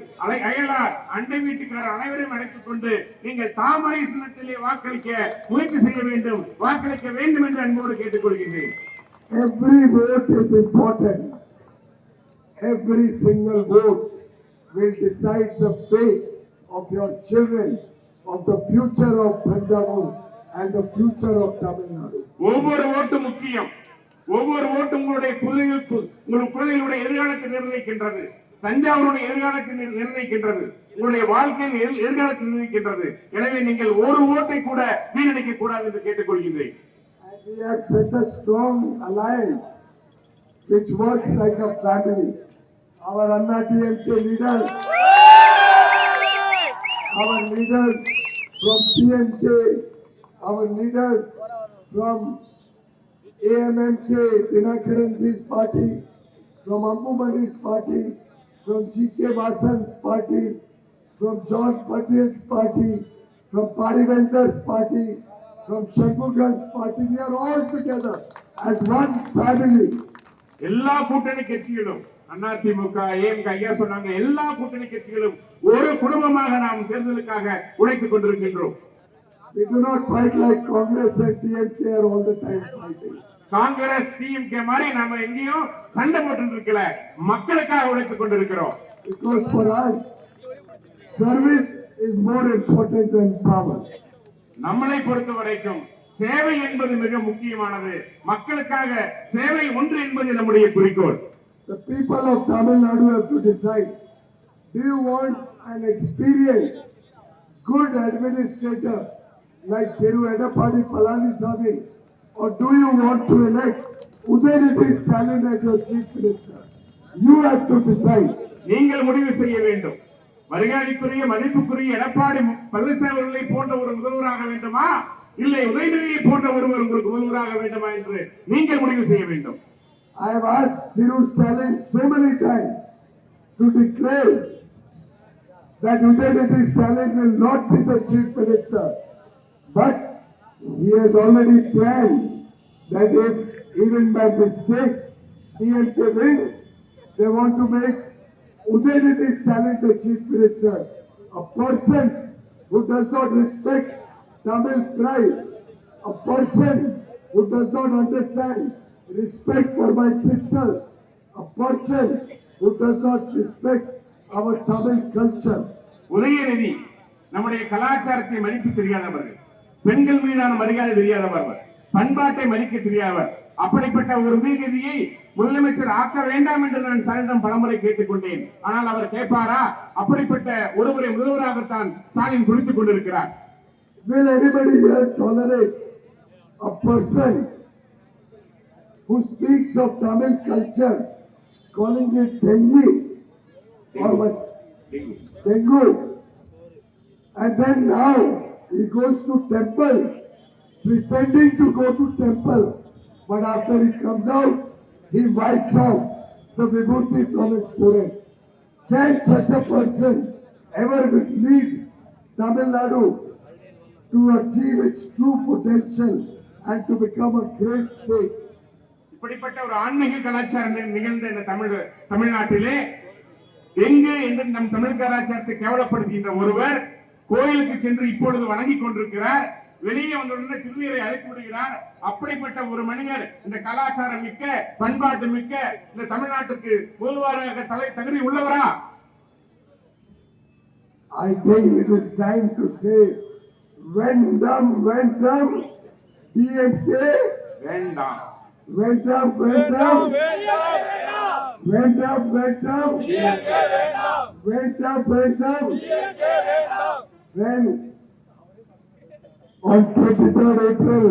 அயலார், அண்டை வீட்டுக்காரர் அனைவரையும் அழைத்துக் கொண்டு நீங்கள் தாமரை சின்னத்திலே வாக்களிக்க முயற்சி செய்ய வேண்டும், வாக்களிக்க வேண்டும் என்று அன்போடு கேட்டுக்கொள்கின்றேன். Every vote is important. Every single vote will decide the fate of your children, of the future of Thanjavur and the future of Tamil Nadu. ஒவ்வொரு ஓட்டும் முக்கியம். ஒவ்வொரு ஓட்டும் உங்களுடைய குழந்தைகளுடைய எதிர்காலத்தை நிர்ணயிக்கின்றது, தஞ்சாவூருடைய எதிர்காலத்தை நிர்ணயிக்கின்றது, உங்களுடைய வாழ்க்கையின் எதிர்காலத்தை நிர்ணயிக்கின்றது. எனவே நீங்கள் ஒரு ஓட்டை கூட வீணடிக்க கூடாது என்று கேட்டுக்கொள்கின்றேன். And we have such a strong alliance which works like a family. Our Anna DMK leaders, our leaders from PMK, our leaders from AMMK, Dinakaranji's party, from Ammumani's party, from GK Vasan's party, from John Patil's party, from Parivendar's party, from Shanmugan's party. We are all together as one family. எல்லா கூட்டணி கட்சிகளும் அதிமுக, ஏஎம்க ஐயா சொன்னாங்க, எல்லா கூட்டணி கட்சிகளும் ஒரு குடும்பமாக நாம் தேர்தலுக்காக உழைத்துக் கொண்டிருக்கின்றோம். We do not fight like Congress and TMK are all the time fighting. Congress DMK மாதிரி நாம எங்கேயும் சண்டை போட்டு இருக்கல, மக்களுக்காக உழைத்துக் கொண்டிருக்கிறோம். Because for us, service is more important than power. நம்மளை பொறுத்த வரைக்கும் சேவை என்பது மிக முக்கியமானது. மக்களுக்காக சேவை ஒன்று என்பது நம்முடைய குறிக்கோள். The people of Tamil Nadu have to decide. Do you want an experienced, good administrator like Thiru Edappadi Palanisamy, or do you want to elect Udayanidhi Stalin as your chief minister? You have to decide. நீங்கள் முடிவு செய்ய வேண்டும். மரியாதைக்குரிய மதிப்புக்குரிய எடப்பாடி பழனிசாமி அவர்களை போன்ற ஒரு முதல்வராக வேண்டுமா, இல்லை உதயநிதியை போன்ற ஒருவர் உங்களுக்கு முதல்வராக வேண்டுமா என்று நீங்கள் முடிவு செய்ய வேண்டும். I have asked Thiru Stalin so many times to declare that Udayanidhi Stalin will not be the chief minister, but he has already planned that if even by mistake DMK wins, they want to make Udayanidhi Stalin the chief minister, a person who does not respect Tamil pride, a person who does not understand respect for my sisters, a person who does not respect our Tamil culture. Udhayanidhi நம்முடைய கலாச்சாரத்தை மதிப்பு தெரியாதவர்கள், பெண்கள் மீதான மரியாதை தெரியாதவர்கள், பண்பாட்டை மதிக்க தெரியாதவர். அப்படிப்பட்ட ஒரு உதயநிதியை முதலமைச்சர் ஆக்க வேண்டாம் என்று நான் ஸ்டாலினிடம் பலமுறை கேட்டுக்கொண்டேன். ஆனால் அவர் கேட்பாரா? அப்படிப்பட்ட ஒருவரை முதல்வராகத்தான் ஸ்டாலின் குறித்துக் கொண்டிருக்கிறார். Will anybody here tolerate a person who speaks of Tamil culture, calling it Dengue or Dengu, and then now he goes to temples, pretending to go to temple, but after he comes out, he wipes out the vibhuti from his forehead. Can such a person ever lead Tamil Nadu to achieve its true potential and to become a great state? இப்படிப்பட்ட ஒரு ஆன்மீக கலாச்சாரம் நிகழ்ந்த இந்த தமிழ்நாட்டிலே எங்கு என்று நம் தமிழ் கலாச்சாரத்தை கேவலப்படுத்துகின்ற ஒருவர் கோயிலுக்கு சென்று இப்பொழுது வணங்கிக் கொண்டிருக்கிறார். வெளியே வந்தவுடனே திருநீரை அழைத்து விடுகிறார். அப்படிப்பட்ட ஒரு மனிதர் இந்த கலாச்சாரம் மிக்க, பண்பாட்டு மிக்க இந்த தமிழ்நாட்டுக்கு முதல்வராக தகுதி உள்ளவரா? I think it is time to say, Vendam, DMK, வேண்டாம். Vendam, Friends, on 23rd April,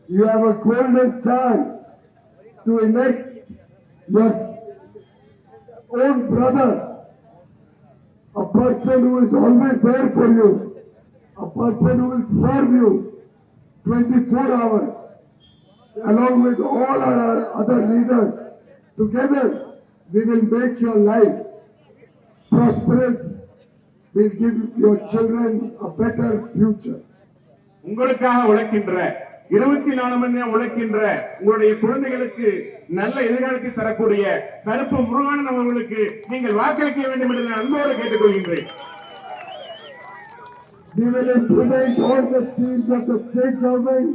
you have a golden chance to elect your own brother, a person who is always there for you, a person who will serve you 24 hours, along with all our other leaders. Together, we will make your life prosperous. We'll give your children a better future. உங்களுக்காக உழைக்கின்ற 24 மணி நேரம் உழைக்கின்ற உங்களுடைய குழந்தைகளுக்கு நல்ல எதிர்காலத்தை தரக்கூடிய கருப்பு முருகானன் அவர்களுக்கு நீங்கள் வாக்களிக்க வேண்டும் என்று நான் அன்போடு கேட்டுக்கொள்கின்றேன். We will implement all the schemes of the state government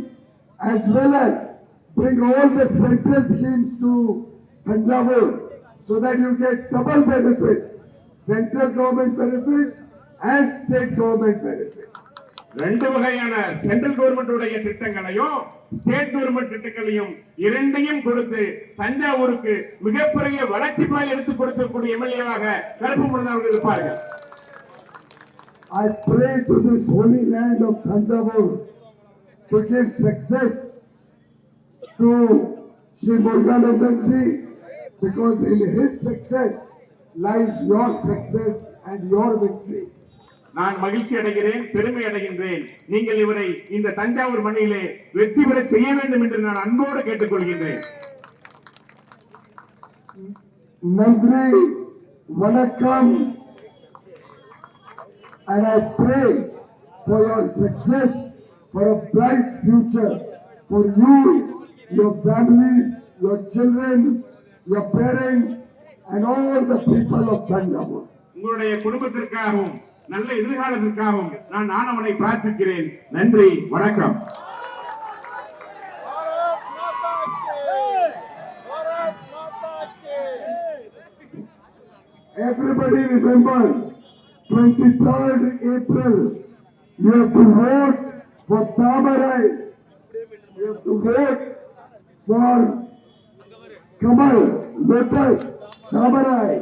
as well as bring all the central schemes to Thanjavur so that you get double benefit, central government benefit and state government benefit. ரெண்டு வகையான சென்ட்ரல் கவர்மெண்ட் உடைய திட்டங்களையும் ஸ்டேட் கவர்மெண்ட் திட்டங்களையும் இரண்டையும் கொடுத்து தஞ்சாவூருக்கு மிகப்பெரிய வளர்ச்சி பாதை எடுத்துக் கொடுக்கக்கூடிய எம்எல்ஏவாக கருப்பு முருகன் அவர்கள் இருப்பார்கள். I pray to this holy land of Thanjavur to give success to Sri Muruganandan ji, because in his success lies your success and your victory. நான் மகிழ்ச்சி அடைகிறேன், பெருமை அடைகின்றேன். நீங்கள் இவரை இந்த தஞ்சாவூர் மண்ணிலே வெற்றி பெற செய்ய வேண்டும் என்று நான் அன்போடு கேட்டுக்கொள்கின்றேன். Nandri, Vanakkam, and I pray for your success, for a bright future, for you, your families, your children, your parents, and all the people of Thanjavur. உங்களுடைய குடும்பத்திற்காகவும் நல்ல எதிர்காலத்திற்காகவும் நான் ஆண்டவனை பிரார்த்திக்கிறேன். நன்றி, வணக்கம். Everybody remember, 23rd April, you have to vote for Tamarai. You have to vote for Kamal, Lotus, Tamarai.